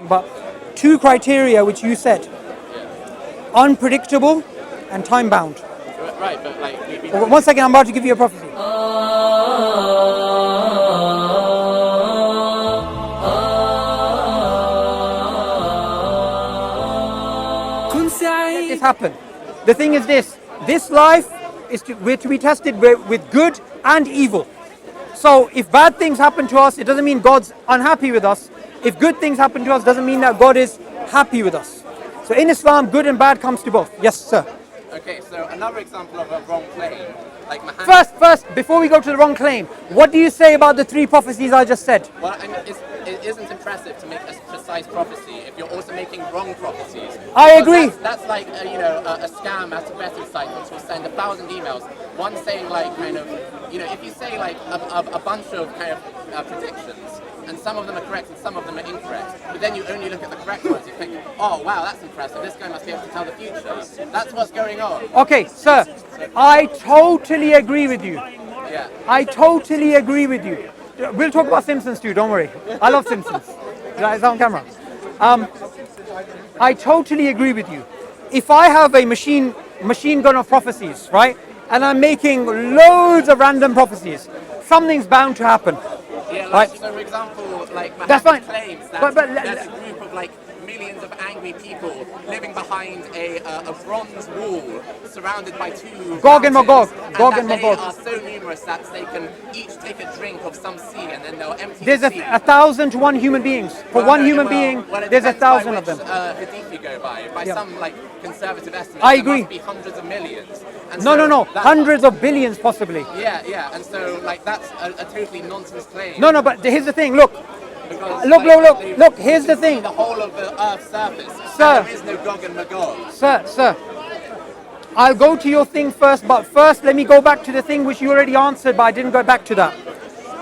But two criteria which you said: unpredictable and time-bound. Right, but like... One second, I'm about to give you a prophecy. Let this happen. The thing is this life we're to be tested with good and evil. So if bad things happen to us, it doesn't mean God's unhappy with us. If good things happen to us, doesn't mean that God is happy with us. So in Islam, good and bad comes to both. Yes, sir. Okay, so another example of a wrong claim, like Muhammad... First, before we go to the wrong claim, what do you say about the three prophecies I just said? Well, I mean, it isn't impressive to make a precise prophecy if you're also making wrong prophecies. I agree. That's like, a scam at a betting site which will send 1,000 emails, one saying like kind of, if you say like a bunch of kind of predictions, and some of them are correct and some of them are incorrect, but then you only look at the correct ones, you think, oh wow, that's impressive, this guy must be able to tell the future. That's what's going on. Okay, sir, I totally agree with you. Yeah. I totally agree with you. We'll talk about Simpsons too, don't worry. I love Simpsons. It's on camera. I totally agree with you. If I have a machine gun of prophecies, right, and I'm making loads of random prophecies, something's bound to happen. Yeah, right? So for example, like That's Muhammad fine. claims that But there's a group of like millions of angry people living behind a bronze wall surrounded by two Gog and mountains, Magog. Gog and they Magog. are so numerous that they can each take a drink of some sea and then they'll empty There's the sea. 1,000 to 1 human beings. For one human being, there's 1,000 of them. Hadith you go by some like conservative estimates, I agree. There must be hundreds of millions. And No. Hundreds of billions possibly. Yeah. And so like that's a totally nonsense claim. No, but here's the thing. Look. Because, Look, here's the thing. The whole of the Earth's surface. Sir. There is no Gog and Magog. Sir. I'll go to your thing first, but first let me go back to the thing which you already answered, but I didn't go back to that.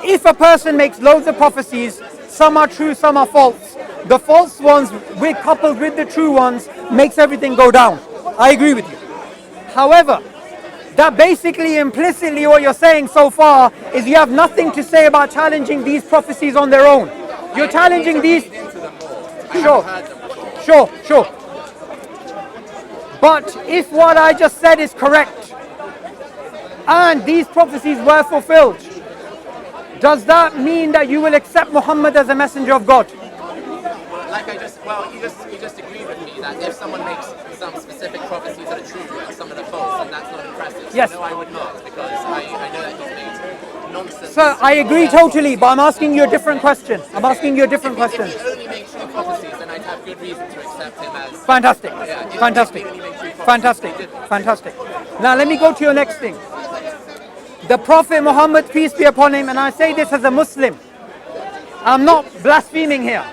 If a person makes loads of prophecies, some are true, some are false. The false ones, coupled with the true ones, makes everything go down. I agree with you. However, that basically implicitly what you're saying so far is you have nothing to say about challenging these prophecies on their own. You're challenging these... Sure. But if what I just said is correct, and these prophecies were fulfilled, does that mean that you will accept Muhammad as a messenger of God? You just agreed with me that if someone makes some specific prophecies that are true and some that are false, then that's not impressive. Yes. So no, I would not, because I know that he's made nonsense. Sir, I agree totally, but I'm asking you a different question. If he only makes true prophecies, then I'd have good reason to accept him as... Fantastic. Now let me go to your next thing. The Prophet Muhammad, peace be upon him, and I say this as a Muslim, I'm not blaspheming here.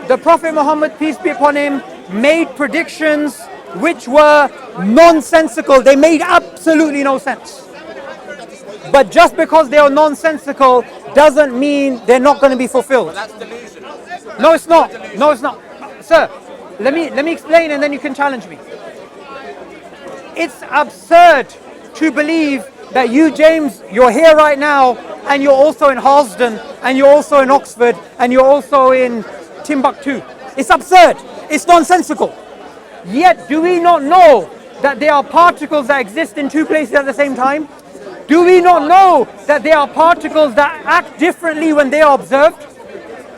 The Prophet Muhammad, peace be upon him, made predictions which were nonsensical. They made absolutely no sense. But just because they are nonsensical doesn't mean they're not going to be fulfilled. That's delusional. No, it's not. Sir, let me explain and then you can challenge me. It's absurd to believe that you, James, you're here right now and you're also in Harlesden and you're also in Oxford and you're also in Timbuktu. It's absurd. It's nonsensical. Yet, do we not know that there are particles that exist in two places at the same time? Do we not know that there are particles that act differently when they are observed?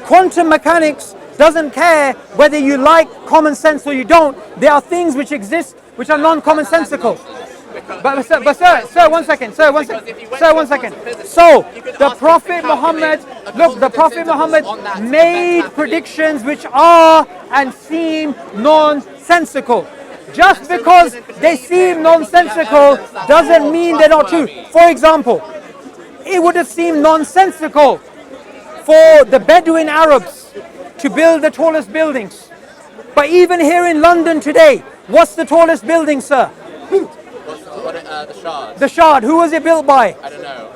Quantum mechanics doesn't care whether you like common sense or you don't. There are things which exist which are non-commonsensical. But sir, one second. So the Prophet Muhammad made predictions which are and seem nonsensical. Just because they seem nonsensical doesn't mean they're not true. For example, it would have seemed nonsensical for the Bedouin Arabs to build the tallest buildings. But even here in London today, what's the tallest building, sir? The Shard. The Shard. Who was it built by? I don't know.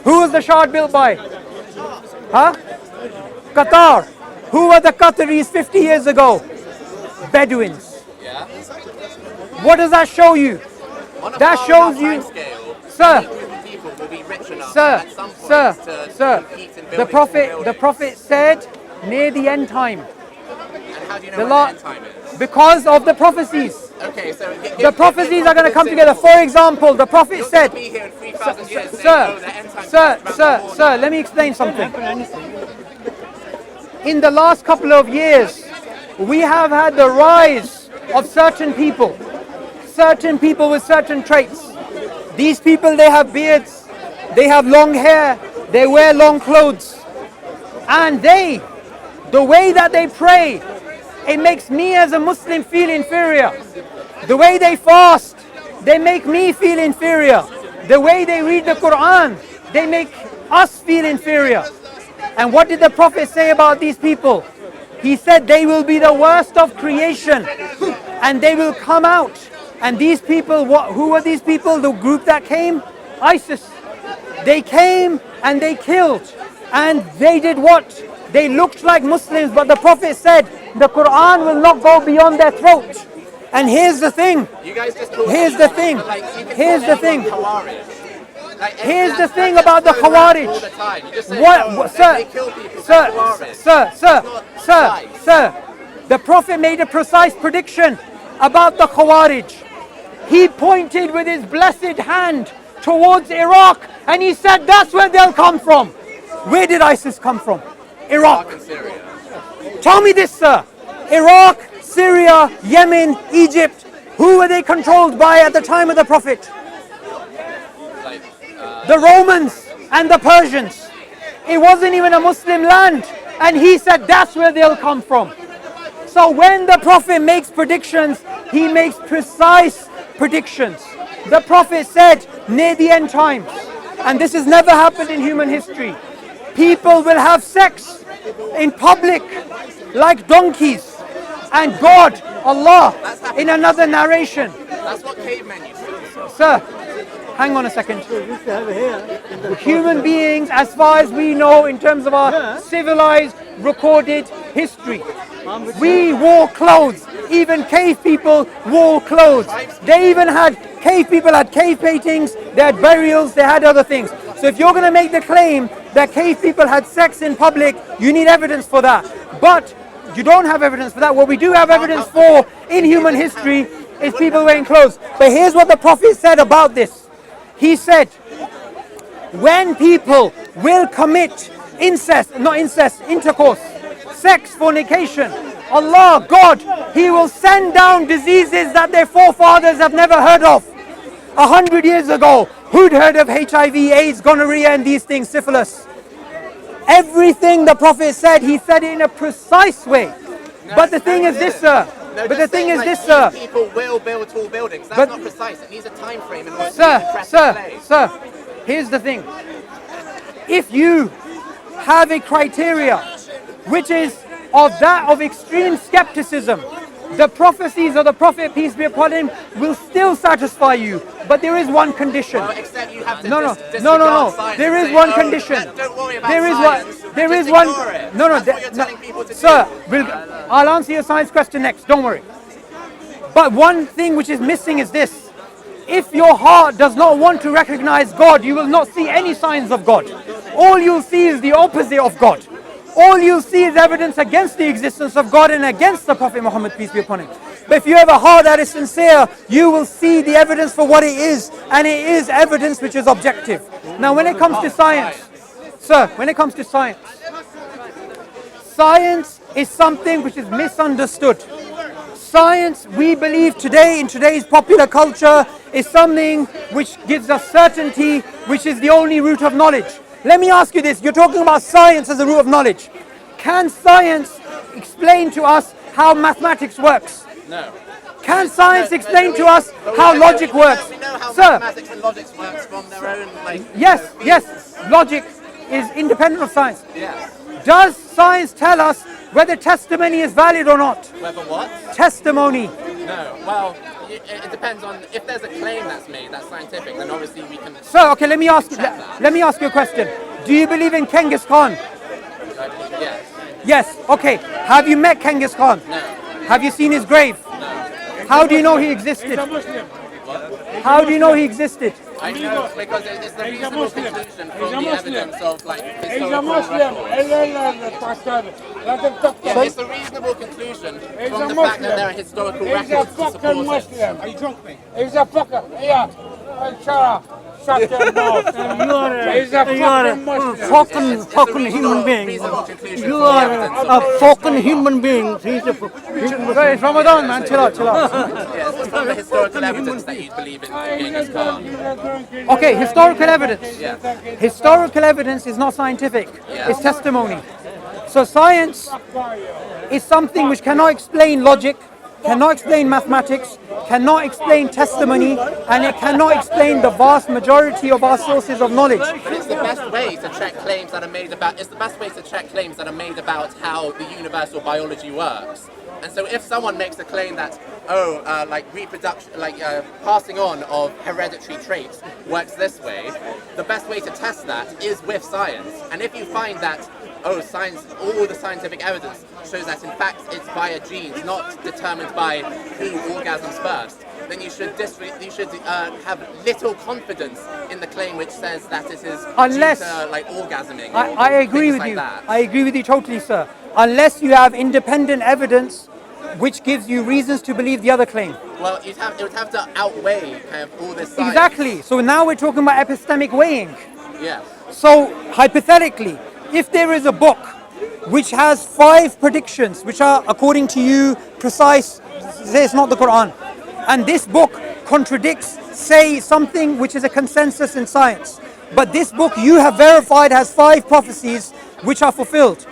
Who was the Shard built by? Huh? Qatar. Who were the Qataris 50 years ago? Bedouins. Yeah. What does that show you? That shows you, sir. The Prophet said near the end time, how do you know The when la- the end time is? Because of the prophecies. Okay, so The prophecies are going to come together. For example, the prophet You're said, going to be here in 3,000 years saying, Sir, oh, the end time sir, is around sir, the sir, corner. let me explain something. In the last couple of years, we have had the rise of certain people with certain traits. These people, they have beards, they have long hair, they wear long clothes, and the way that they pray, it makes me as a Muslim feel inferior. The way they fast, they make me feel inferior. The way they read the Quran, they make us feel inferior. And what did the Prophet say about these people? He said they will be the worst of creation and they will come out. And these people, who were these people? The group that came? ISIS. They came and they killed. And they did what? They looked like Muslims, but the Prophet said the Quran will not go beyond their throat. And here's the thing. You guys just call Here's the thing. Here's the thing. Here's the thing about the Khawarij. Sir, the Prophet made a precise prediction about the Khawarij. He pointed with his blessed hand towards Iraq and he said that's where they'll come from. Where did ISIS come from? Iraq. Tell me this, sir. Iraq, Syria, Yemen, Egypt. Who were they controlled by at the time of the Prophet? The Romans and the Persians. It wasn't even a Muslim land. And he said that's where they'll come from. So when the Prophet makes predictions, he makes precise predictions. The Prophet said near the end times, and this has never happened in human history, people will have sex in public like donkeys. And God, Allah, in another narration. That's what cavemen used to do. Sir, hang on a second. Human beings, as far as we know in terms of our civilized, recorded history, we wore clothes. Even cave people wore clothes. Cave people had cave paintings, they had burials, they had other things. So if you're going to make the claim that cave people had sex in public, you need evidence for that. But you don't have evidence for that. What we do have evidence for in human history is people wearing clothes. But here's what the Prophet said about this. He said, when people will commit intercourse, sex, fornication, Allah, God, He will send down diseases that their forefathers have never heard of. 100 years ago, who'd heard of HIV, AIDS, gonorrhea, and these things, syphilis? Everything the Prophet said, he said it in a precise way. But the thing is this, sir. People will build tall buildings. That's not precise. It needs a time frame in order to Sir, here's the thing. If you have a criteria which is of extreme skepticism, the prophecies of the Prophet, peace be upon him, will still satisfy you. But there is one condition. Well, except you have to no. Science there is say, one condition. Don't worry about there is science. one. There Just is one. ignore it. No. That's what you're telling people to sir, do. I'll answer your science question next. Don't worry. But one thing which is missing is this. If your heart does not want to recognize God, you will not see any signs of God. All you'll see is the opposite of God. All you'll see is evidence against the existence of God and against the Prophet Muhammad, peace be upon him. But if you have a heart that is sincere, you will see the evidence for what it is, and it is evidence which is objective. Now when it comes to science, sir, when it comes to science is something which is misunderstood. Science, we believe today, in today's popular culture, is something which gives us certainty, which is the only root of knowledge. Let me ask you this, you're talking about science as a root of knowledge. Can science explain to us how mathematics works? No. Can science explain to us how logic works? We know how Sir, mathematics and logic works from their own, yes, logic is independent of science. Yes. Does science tell us whether testimony is valid or not? Whether what? Testimony. No. Well, it depends on if there's a claim that's made that's scientific, then obviously we can. Sir, okay, let me ask you a question. Do you believe in Genghis Khan? Yes. Yes. Okay. Have you met Genghis Khan? No. Have you seen his grave? No. How do you know he existed? How do you know he existed? I know, because it's the He's a reasonable Muslim. conclusion He's from a the Muslim. evidence of like He's a historical Muslim. records. Pastor. Let him talk to Yeah, him. it's a reasonable conclusion He's from a the fact Muslim. that there are historical He's a records to fucking support it. Muslim. Are you drunk, mate? He's a fucking, yeah. Shut up. Shut your mouth. He's a fucking Muslim. Fucking human being. Reasonable conclusion You from the are evidence of a fucking human being. He's a Guys, it's Ramadan, man. Chill out, chill out. yeah, it's from the historical evidence that you believe in Genghis Khan. Okay, historical evidence. Yeah. Historical evidence is not scientific. It's testimony. So science is something which cannot explain logic, cannot explain mathematics, cannot explain testimony, and it cannot explain the vast majority of our sources of knowledge. But it's the best way to check claims that are made about. It's the best way to check claims that are made about how the universal biology works. And so, if someone makes a claim that, like reproduction, like passing on of hereditary traits works this way, the best way to test that is with science. And if you find that, science, all the scientific evidence shows that in fact it's via genes, not determined by who orgasms first, then you should have little confidence in the claim which says that it is Unless- due to like orgasming. I or agree things with like you. that. I agree with you totally, sir. Unless you have independent evidence which gives you reasons to believe the other claim. Well, it would have to outweigh kind of all this science. Exactly. So now we're talking about epistemic weighing. Yeah. So hypothetically, if there is a book which has 5 predictions which are, according to you, precise, say it's not the Quran, and this book contradicts, say, something which is a consensus in science, but this book you have verified has 5 prophecies which are fulfilled,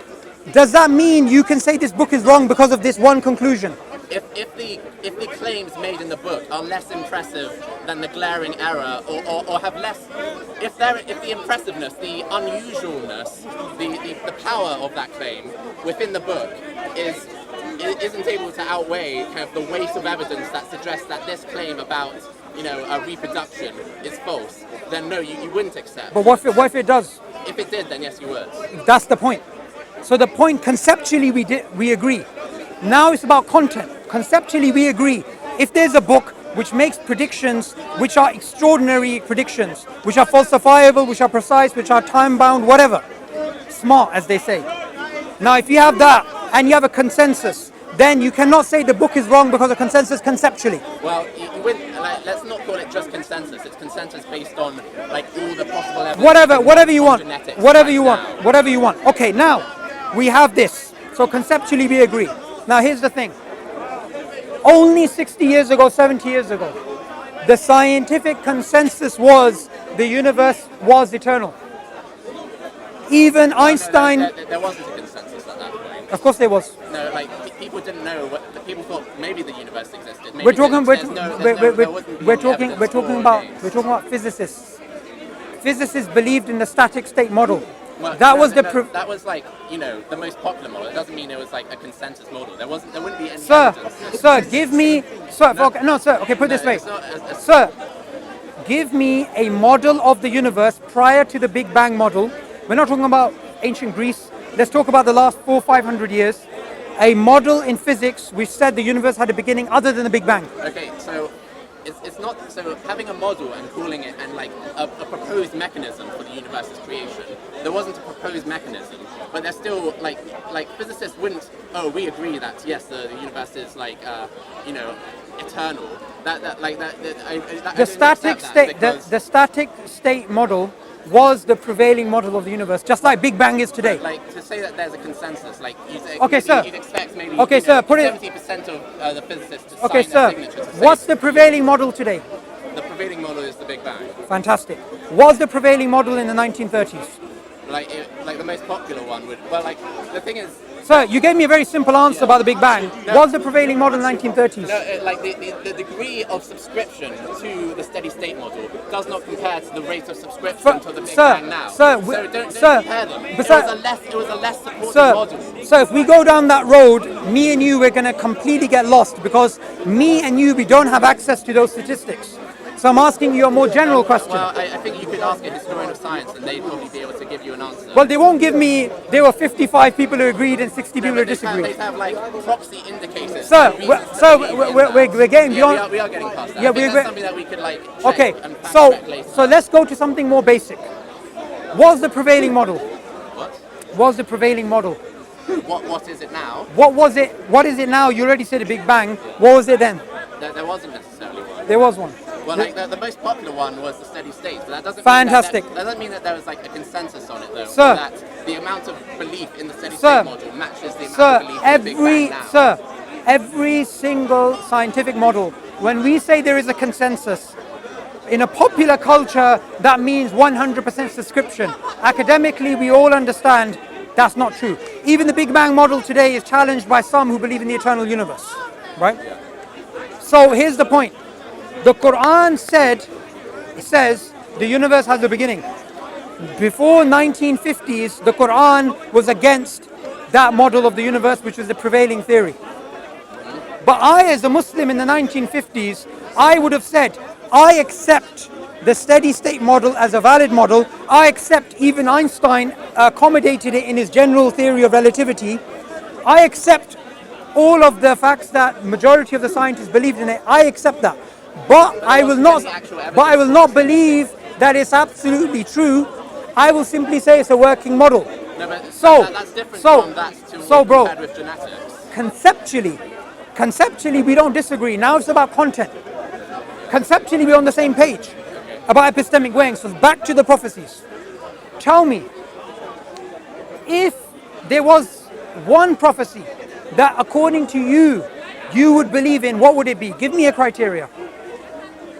does that mean you can say this book is wrong because of this one conclusion? If the claims made in the book are less impressive than the glaring error, or have less, if the impressiveness, the unusualness, the power of that claim within the book isn't able to outweigh kind of the weight of evidence that suggests that this claim about reproduction is false, then no, you wouldn't accept. But what if it does? If it did, then yes, you would. That's the point. So the point, conceptually we agree. Now it's about content. Conceptually we agree. If there's a book which makes predictions which are extraordinary predictions, which are falsifiable, which are precise, which are time bound, whatever, smart as they say. Now if you have that and you have a consensus, then you cannot say the book is wrong because of consensus conceptually. Well, you wouldn't, let's not call it just consensus. It's consensus based on like all the possible evidence. Whatever you want. Genetics Whatever right you want. now. Whatever you want. Okay, now we have this. So conceptually we agree. Now here's the thing. Only 60 years ago, 70 years ago, the scientific consensus was the universe was eternal. Even Einstein... There wasn't a consensus at that point. Of course there was. No, like people didn't know. People thought maybe the universe existed. Maybe We're talking about physicists. Physicists believed in the static state model. Well, that was the that was like the most popular model. It doesn't mean it was like a consensus model. There wouldn't be any Sir, evidence. sir, give me, sir, no, sir, okay, put it this way. It's not Sir, give me a model of the universe prior to the Big Bang model. We're not talking about ancient Greece. Let's talk about the last 400-500 years. A model in physics which said the universe had a beginning other than the Big Bang. Okay, so it's not, so having a model and calling it and like a proposed mechanism for the universe's creation. There wasn't a proposed mechanism, but there's still like physicists wouldn't. Oh, we agree that yes, the universe is like eternal. The static state model was the prevailing model of the universe, just like Big Bang is today. Like to say that there's a consensus, like you'd expect maybe sir, put it. 70% of the physicists to Okay, sign sir. their signature to say What's the prevailing model today? the prevailing model is the Big Bang. Fantastic. Was the prevailing model in the 1930s? Like the most popular one would. Well, like the thing is. Sir, you gave me a very simple answer about the Big Bang. Was the prevailing model in the 1930s? No, like the degree of subscription to the steady state model does not compare to the rate of subscription to the Big Bang now. Sir, so don't sir, compare them. It but was a less supported model. So if we go down that road, me and you, we're going to completely get lost because me and you, we don't have access to those statistics. So I'm asking you a more general question. Well, I think you could ask a historian of science and they'd probably be able to give you an answer. Well, they won't give me, there were 55 people who agreed and 60 people who disagreed. They have like proxy indicators. Sir, we're getting beyond. Yeah, we are getting past that. Yeah, I think that's something that we could like check Okay, and fact check later. so let's go to something more basic. What's the prevailing model? What? What's the prevailing model? What is it now? What was it? What is it now? You already said a Big Bang. What was it then? There wasn't necessarily one. There was one. Well, like the most popular one was the steady state, but that doesn't Fantastic. Mean that doesn't mean that there was like a consensus on it, though. Sir. That the amount of belief in the steady Sir. state model matches the amount of belief in the Big Bang now. Every single scientific model, when we say there is a consensus, in a popular culture, that means 100% subscription. Academically, we all understand that's not true. Even the Big Bang model today is challenged by some who believe in the eternal universe, right? So here's the point. The Quran says the universe has a beginning. Before 1950s, the Quran was against that model of the universe, which was the prevailing theory. But I, as a Muslim in the 1950s, I would have said, I accept the steady state model as a valid model. I accept even Einstein accommodated it in his general theory of relativity. I accept all of the facts that majority of the scientists believed in it. I accept that. But I will not believe that it's absolutely true. I will simply say it's a working model. No, but that's different from that to what bro, we had with genetics. Conceptually, we don't disagree. Now it's about content. Conceptually, we're on the same page about epistemic weighing. So back to the prophecies. Tell me, if there was one prophecy that according to you, you would believe in, what would it be? Give me a criteria.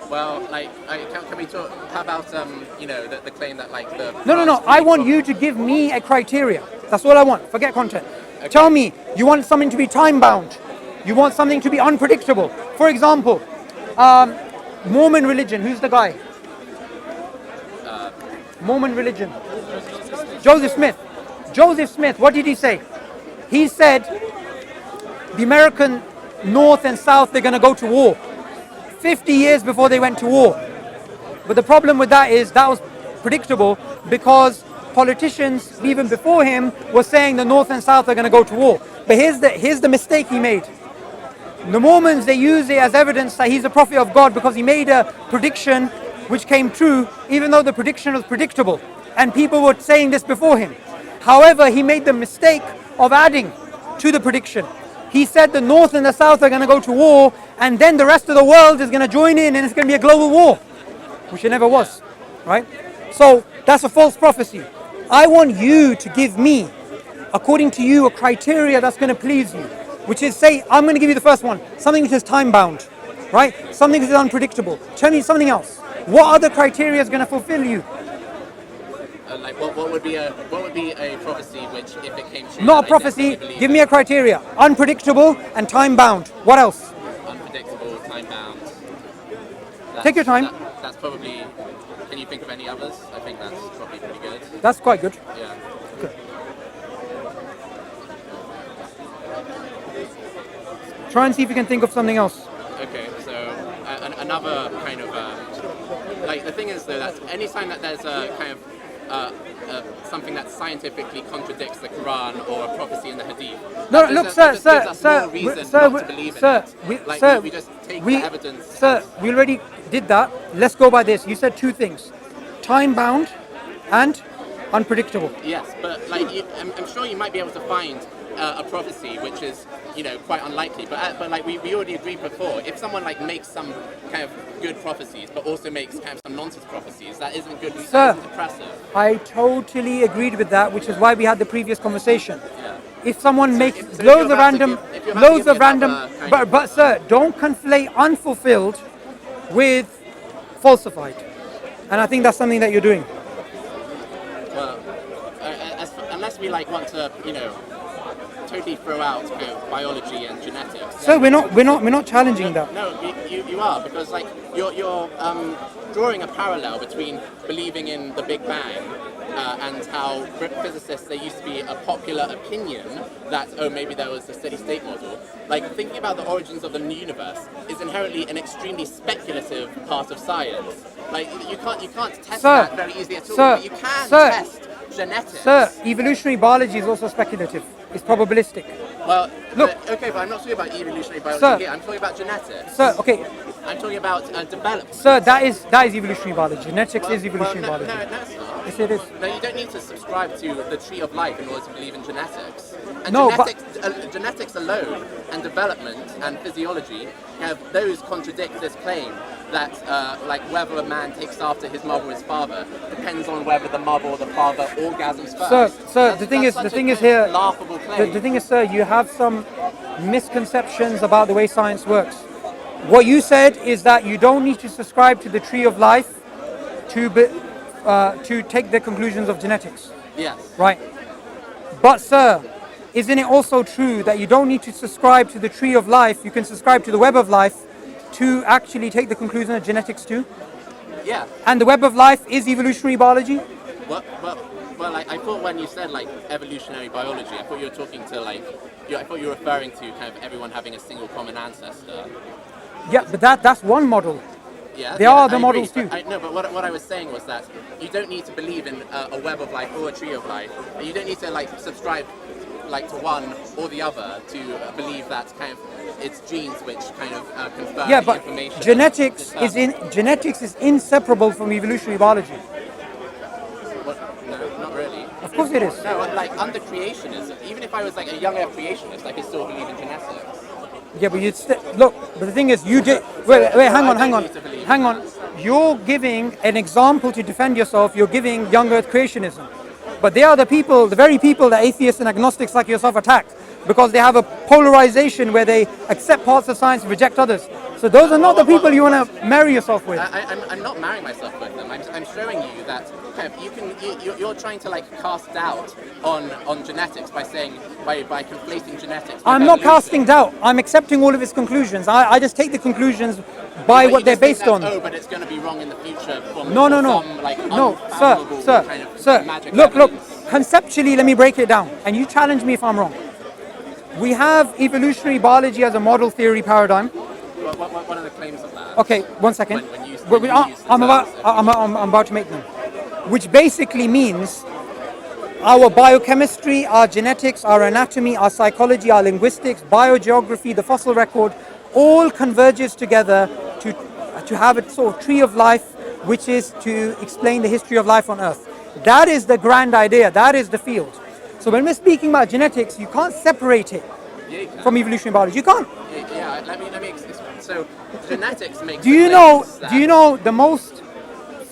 Well, like, can we talk? How about the claim that like the No. I want you to give me a criteria. That's all I want. Forget content. Okay. Tell me, you want something to be time bound. You want something to be unpredictable. For example, Mormon religion. Who's the guy? Mormon religion. Joseph Smith. Joseph Smith. What did he say? He said the American North and South, they're going to go to war 50 years before they went to war. But the problem with that is that was predictable because politicians even before him were saying the North and South are going to go to war. But here's the mistake he made. The Mormons, they use it as evidence that he's a prophet of God because he made a prediction which came true even though the prediction was predictable and people were saying this before him. However, he made the mistake of adding to the prediction. He said the North and the South are going to go to war and then the rest of the world is going to join in and it's going to be a global war, which it never was, right? So that's a false prophecy. I want you to give me, according to you, a criteria that's going to please you, which is, say, I'm going to give you the first one, something which is time bound, right? Something which is unpredictable. Tell me something else. What other criteria is going to fulfill you? Like what would be a prophecy which, if it came true, Not a prophecy. Give me a criteria. Unpredictable and time bound. What else? Unpredictable, time bound. Take your time. That's probably. Can you think of any others? I think that's probably pretty good. That's quite good. Yeah. Good. Try and see if you can think of something else. Okay, so another kind of like the thing is though that any time that there's a kind of something that scientifically contradicts the Quran or a prophecy in the Hadith. No, look, sir, we just take the evidence. Sir, we already did that. Let's go by this. You said two things: time bound and unpredictable. Yes, but like I'm sure you might be able to find a prophecy which is quite unlikely. But like we already agreed before, if someone like makes some kind of good prophecies but also makes kind of some nonsense prophecies, that isn't good. Sir, that isn't impressive. I totally agreed with that, which is why we had the previous conversation. Yeah. If someone makes loads of random, but sir, don't conflate unfulfilled with falsified, and I think that's something that you're doing. Well, unless we like want to, totally throw out biology and genetics. So we're not challenging that. No, you are, because like you're drawing a parallel between believing in the Big Bang and how physicists, there used to be a popular opinion that, oh, maybe there was a steady state model. Like, thinking about the origins of the universe is inherently an extremely speculative part of science. Like, you can't test that very easily at all, but you can test genetics. Sir, evolutionary biology is also speculative. It's probabilistic. Well, look. Okay, but I'm not talking about evolutionary biology Sir, here. I'm talking about genetics. Sir, okay. I'm talking about development. Sir, that is evolutionary biology. Genetics is evolutionary biology. No, it's not. Yes, it is. No, you don't need to subscribe to the tree of life in order to believe in genetics. And No, genetics alone and development and physiology those contradict this claim that like whether a man takes after his mother or his father depends on whether the mother or the father orgasms first. Sir, the thing is here. Laughable claim. The thing is, sir, you have some misconceptions about the way science works. What you said is that you don't need to subscribe to the tree of life to take the conclusions of genetics. Yes. Right. But sir, isn't it also true that you don't need to subscribe to the tree of life? You can subscribe to the web of life to actually take the conclusion of genetics too. Yeah. And the web of life is evolutionary biology. Well, like, I thought when you said like evolutionary biology, I thought you were talking to like, I thought you were referring to kind of everyone having a single common ancestor. Yeah, but that's one model. Yeah, there are other models too. But what I was saying was that you don't need to believe in a web of life or a tree of life. You don't need to like subscribe like to one or the other to believe that kind of it's genes which kind of confirm the information. But genetics is inseparable from evolutionary biology. No, not really. Of course it is. No, like under creationism, even if I was like a young earth creationist, I could still believe in genetics. Yeah, but you'd look. But the thing is, you did. Wait, hang on. You're giving an example to defend yourself. You're giving young earth creationism. But they are the very people that atheists and agnostics like yourself attack, because they have a polarization where they accept parts of science and reject others. So those are not the people you want to marry yourself with. I'm not marrying myself with them. I'm showing you that you're trying to like cast doubt on genetics by saying by conflating genetics. I'm not casting doubt. I'm accepting all of its conclusions. I just take the conclusions by what they're based on. Oh, but it's going to be wrong in the future. Sir. Look. Conceptually, let me break it down, and you challenge me if I'm wrong. We have evolutionary biology as a model theory paradigm. What are the claims of that? Okay, 1 second. I'm about to make them. Which basically means our biochemistry, our genetics, our anatomy, our psychology, our linguistics, biogeography, the fossil record, all converges together to have a sort of tree of life, which is to explain the history of life on Earth. That is the grand idea. That is the field. So when we're speaking about genetics, you can't separate it from evolutionary biology. You can't. Yeah. Let me explain. So genetics makes. Do you know the most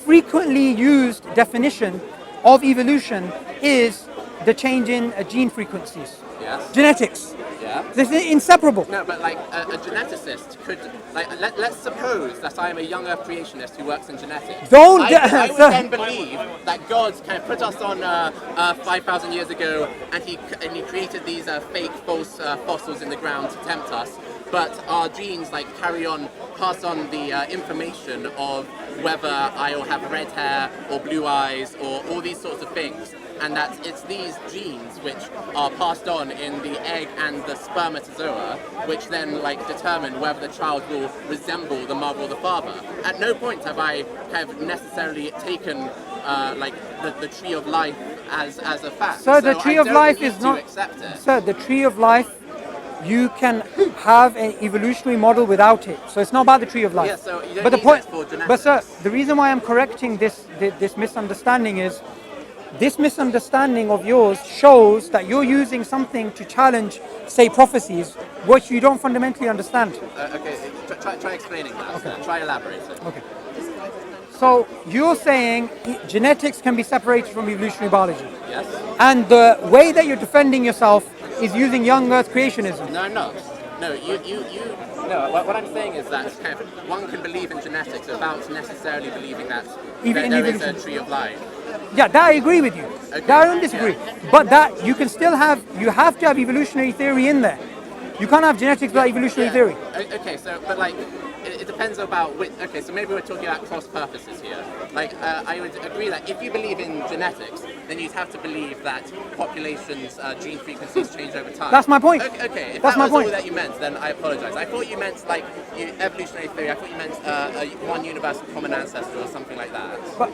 frequently used definition of evolution is the change in gene frequencies? Yes. Genetics. Yeah. This is inseparable. No, but like a geneticist could, like, let's suppose that I am a young earth creationist who works in genetics. I would then believe that God kind of put us on 5,000 years ago, and he created these fake, false fossils in the ground to tempt us. But our genes like pass on the information of whether I will have red hair or blue eyes or all these sorts of things. And that it's these genes which are passed on in the egg and the spermatozoa, which then like determine whether the child will resemble the mother or the father. At no point have I necessarily taken like the tree of life as a fact. So the tree of life is not. Sir, the tree of life, you can have an evolutionary model without it. So it's not about the tree of life. Yeah, so you don't need that for genetics. But sir, the reason why I'm correcting this misunderstanding is, this misunderstanding of yours shows that you're using something to challenge, say, prophecies, which you don't fundamentally understand. Okay, try explaining that. Okay. Try elaborating. Okay. So you're saying genetics can be separated from evolutionary biology. Yes. And the way that you're defending yourself is using young earth creationism. No, I'm not. No, No, what I'm saying is that kind of, one can believe in genetics without necessarily believing that there is a tree of life. Yeah, that I agree with you. Okay. That I don't disagree. Yeah. But that you have to have evolutionary theory in there. You can't have genetics without evolutionary theory. Okay, so but like it depends about which. Okay, so maybe we're talking about cross purposes here. Like I would agree that if you believe in genetics, then you'd have to believe that populations' gene frequencies change over time. That's my point. Okay, if That's that my was point. all that you meant, then I apologize. I thought you meant like evolutionary theory. I thought you meant one universal common ancestor or something like that. But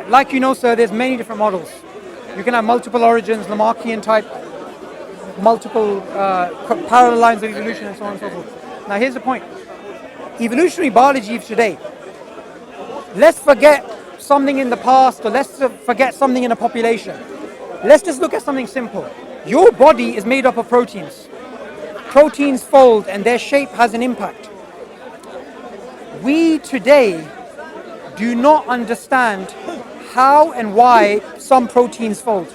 like you know, sir, there's many different models. You can have multiple origins, Lamarckian type, multiple parallel lines of evolution, and so on and so forth. Now, here's the point. Evolutionary biology of today, let's forget something in the past, or let's forget something in a population. Let's just look at something simple. Your body is made up of proteins. Proteins fold and their shape has an impact. We today do not understand how and why some proteins fold.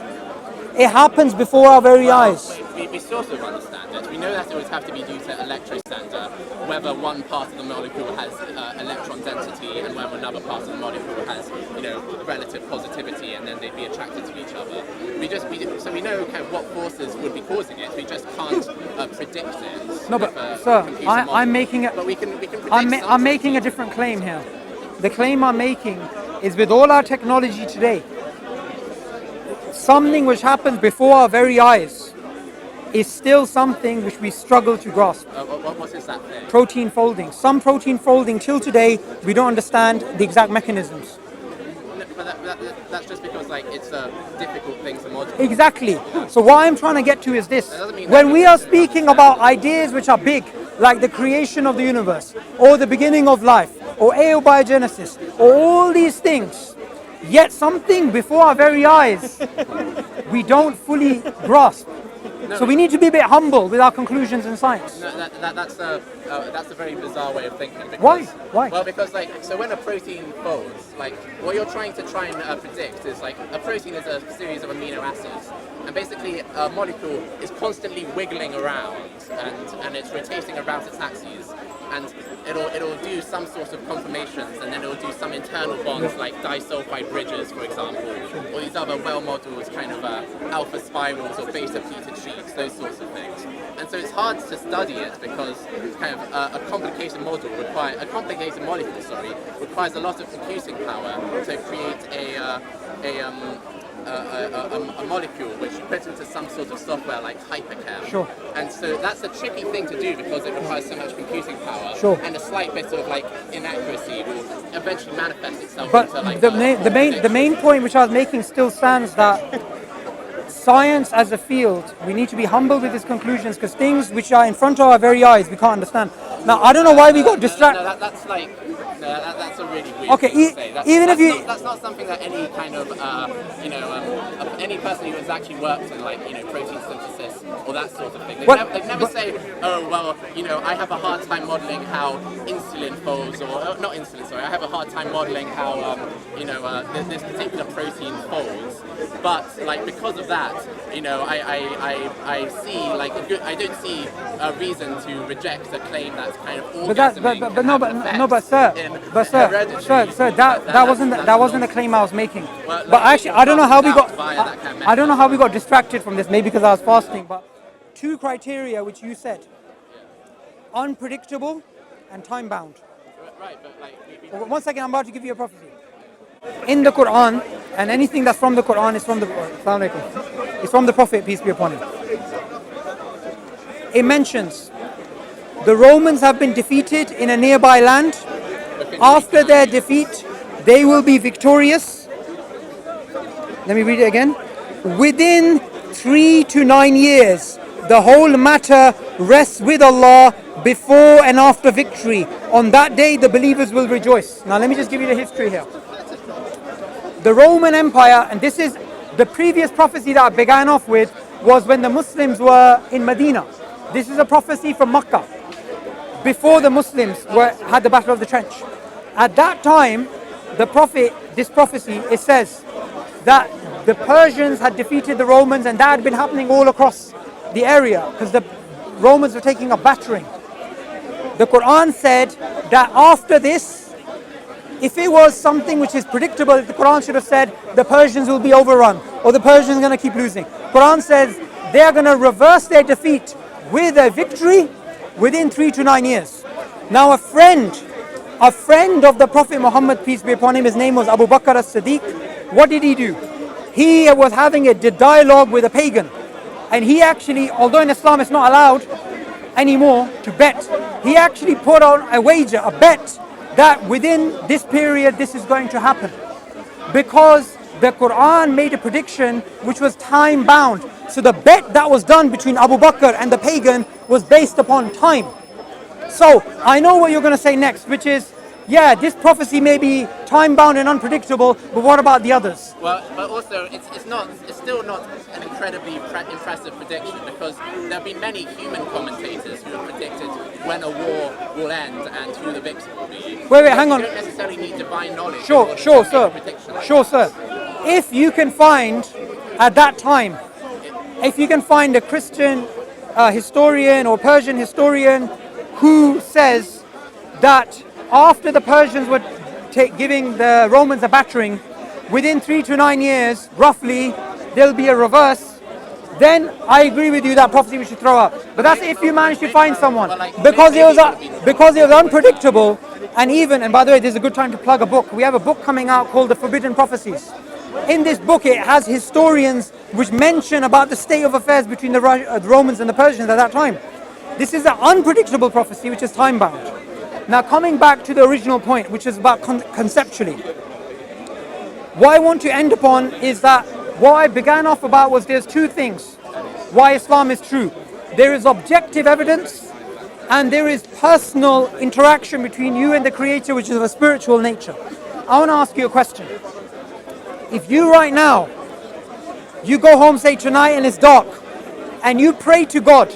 It happens before our very eyes. We sort of understand it. We know that it would have to be due to electrocenter, whether one part of the molecule has electron density and whether another part of the molecule has, relative positivity, and then they'd be attracted to each other. So we know kind of what forces would be causing it. We just can't predict it. No, but sir, I'm making it. But we can predict I'm making a different claim here. The claim I'm making is with all our technology today, something which happens before our very eyes is still something which we struggle to grasp. What is that thing? Protein folding. Some protein folding till today, we don't understand the exact mechanisms. No, but that's just because it's a difficult thing to model. Exactly. So what I'm trying to get to is this. doesn't mean When that we are speaking about ideas which are big, like the creation of the universe, or the beginning of life, or abiogenesis, or all these things, yet something before our very eyes we don't fully grasp. So we need to be a bit humble with our conclusions in science. No, that's a very bizarre way of thinking. Because, Why? Why? Well, because so when a protein folds, what you're trying to predict is a protein is a series of amino acids, and basically a molecule is constantly wiggling around and it's rotating around its axes, and it'll do some sort of conformations, and then it'll do some internal bonds like disulfide bridges, for example, or these other well-modeled kind of alpha spirals or beta pleated sheets, those sorts of things. And so it's hard to study it because kind of a complicated molecule requires a lot of computing power to create a molecule which you put into some sort of software like Hypercam. Sure. And so that's a tricky thing to do because it requires so much computing power. Sure. And a slight bit of inaccuracy will eventually manifest itself But into the main point which I was making still stands, that science as a field, we need to be humble with its conclusions, because things which are in front of our very eyes we can't understand. Now I don't know why we got distracted. That's a really weird Okay, thing to say. That's not something that any kind of any person who has actually worked in protein synthesis or that sort of thing. They'd never say, oh well, I have a hard time modeling how insulin folds, or not insulin, sorry, I have a hard time modeling how this particular protein folds. But because of that, I see I don't see a reason to reject a claim that's kind of Sir, that wasn't the claim I was making. But actually, I don't know how we got distracted from this. Maybe because I was fasting. But two criteria which you said: unpredictable and time bound. Right, but 1 second, I'm about to give you a prophecy. In the Quran, and anything that's from the Quran is from the Prophet, peace be upon him. It mentions the Romans have been defeated in a nearby land. After their defeat, they will be victorious. Let me read it again. Within 3 to 9 years, the whole matter rests with Allah before and after victory. On that day, the believers will rejoice. Now, let me just give you the history here. The Roman Empire, and this is the previous prophecy that I began off with, was when the Muslims were in Medina. This is a prophecy from Makkah, before the Muslims had the Battle of the Trench. At that time, this prophecy, it says that the Persians had defeated the Romans, and that had been happening all across the area because the Romans were taking a battering. The Quran said that after this, if it was something which is predictable, the Quran should have said the Persians will be overrun or the Persians are going to keep losing. Quran says they are going to reverse their defeat with a victory within 3 to 9 years. Now a friend of the Prophet Muhammad, peace be upon him, his name was Abu Bakr as-Siddiq. What did he do? He was having a dialogue with a pagan. And he actually, although in Islam it's not allowed anymore to bet, he actually put on a wager, a bet, that within this period this is going to happen. Because the Quran made a prediction which was time bound. So the bet that was done between Abu Bakr and the pagan was based upon time. So I know what you're going to say next, which is, yeah, this prophecy may be time bound and unpredictable, but what about the others? Well, but also it's still not an incredibly impressive prediction, because there have been many human commentators who have predicted when a war will end and who the victor will be. Wait, hang on. You don't necessarily need divine knowledge. Sure, sir. Sure, sir. If you can find, at that time, if you can find a Christian historian or Persian historian who says that after the Persians were giving the Romans a battering, within 3 to 9 years, roughly, there'll be a reverse, then I agree with you that prophecy we should throw out. But that's if you manage to find someone. Because it was unpredictable, and by the way, this is a good time to plug a book. We have a book coming out called The Forbidden Prophecies. In this book, it has historians which mention about the state of affairs between the Romans and the Persians at that time. This is an unpredictable prophecy which is time-bound. Now, coming back to the original point, which is about conceptually, what I want to end upon is that what I began off about was there's two things why Islam is true. There is objective evidence, and there is personal interaction between you and the Creator, which is of a spiritual nature. I want to ask you a question. If you right now, you go home, say tonight, and it's dark, and you pray to God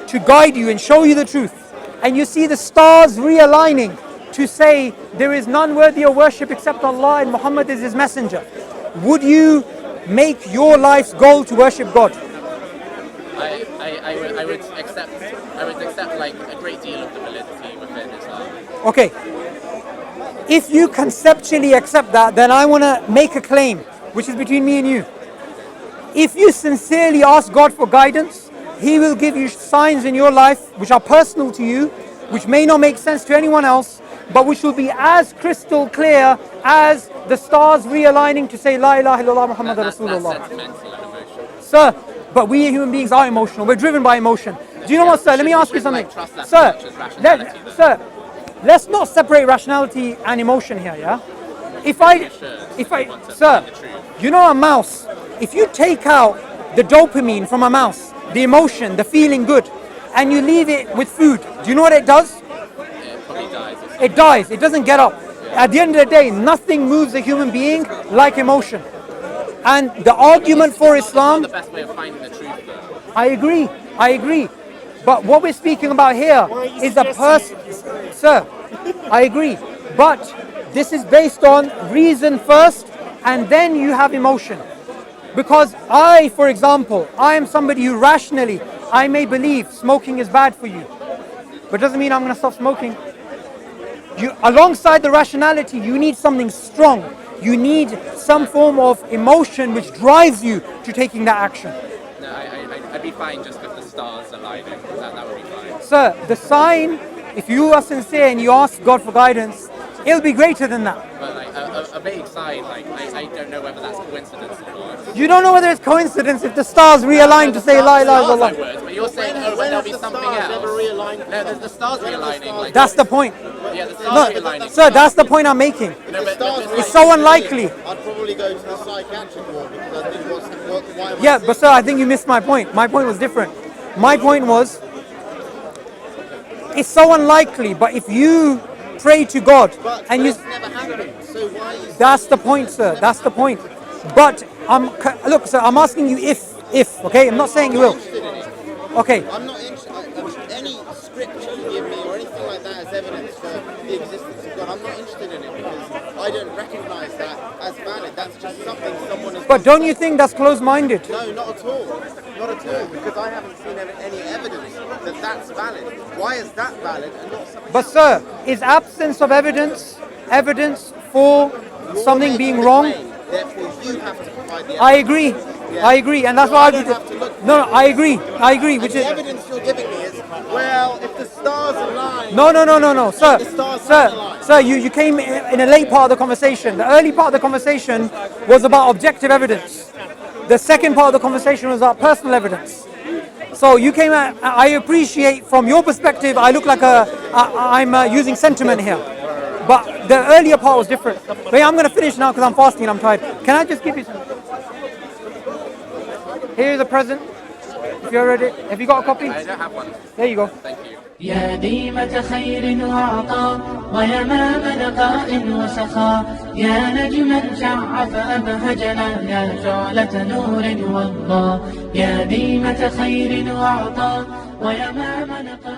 to guide you and show you the truth, and you see the stars realigning to say there is none worthy of worship except Allah and Muhammad is his messenger, would you make your life's goal to worship God? I would accept like a great deal of the validity within Islam. Okay. If you conceptually accept that, then I want to make a claim, which is between me and you. If you sincerely ask God for guidance, He will give you signs in your life which are personal to you, which may not make sense to anyone else, but which will be as crystal clear as the stars realigning to say La ilaha illallah Muhammad Rasulullah. That's sentimental and emotional. Sir, but we human beings are emotional. We're driven by emotion. Do you know what, sir? Let me ask you something. Sir, let's not separate rationality and emotion here, yeah? Sir, you know a mouse, if you take out the dopamine from a mouse, the emotion, the feeling good, and you leave it with food, do you know what it does? It probably dies. It dies, it doesn't get up. At the end of the day, nothing moves a human being like emotion. And the argument for Islam... the best way of finding the truth, though. I agree. But what we're speaking about here is a person... Sir, I agree. But this is based on reason first, and then you have emotion. Because I, for example, I am somebody who rationally, I may believe smoking is bad for you. But doesn't mean I'm going to stop smoking. Alongside the rationality, you need something strong. You need some form of emotion which drives you to taking that action. No, I'd be fine just with the stars aligning. That would be fine. Sir, the sign, if you are sincere and you ask God for guidance, it'll be greater than that. But like a vague sign, like I don't know whether that's coincidence or not. You don't know whether it's coincidence if the stars realign to say La ilaha Stars I illallah. would, but you're saying when there'll be something else. No, there's the stars realigning. Like, That's the point. yeah, the stars No, realigning. sir, that's the point I'm making. No, but It's so unlikely. I'd probably go to the psychiatric ward because I think why am I Yeah, sick? but sir, I think you missed my point. My point was different. My point was, it's so unlikely, but if you pray to God But and you... it's never happened. So why are you That's the point, sir. That's the point. But look, sir, I'm asking you if, okay? I'm not saying you will. interested in it? Okay, I'm not interested. Any scripture you give me or anything like that as evidence for the existence of God, I'm not interested in it because I don't recognise that as valid. That's just something someone has. but don't you think that's closed-minded? No, not at all. Not at all. Because I haven't seen any evidence that that's valid. Why is that valid and not something? But sir, is absence of evidence for something being wrong? Therefore, you have to provide the evidence. I agree, and that's So why I I don't did. have to look No, I agree. Which The is evidence you're giving me is, well, if the stars align. no, sir, The stars don't align. sir. You came in a late part of the conversation. The early part of the conversation was about objective evidence. The second part of the conversation was about personal evidence. So you came at. I appreciate from your perspective. I look like I'm using sentiment here, but the earlier part was different. But yeah, I'm going to finish now because I'm fasting and I'm tired. Can I just give you some? Here's a present. If you're ready, have you got a copy? I don't have one. There you go. Thank you. يا ديمة خير وعطاء ويمام نقاء وسخاء يا نجما شع فأبهجنا يا شعلة نور وضاء يا ديمة خير وعطاء ويمام نقاء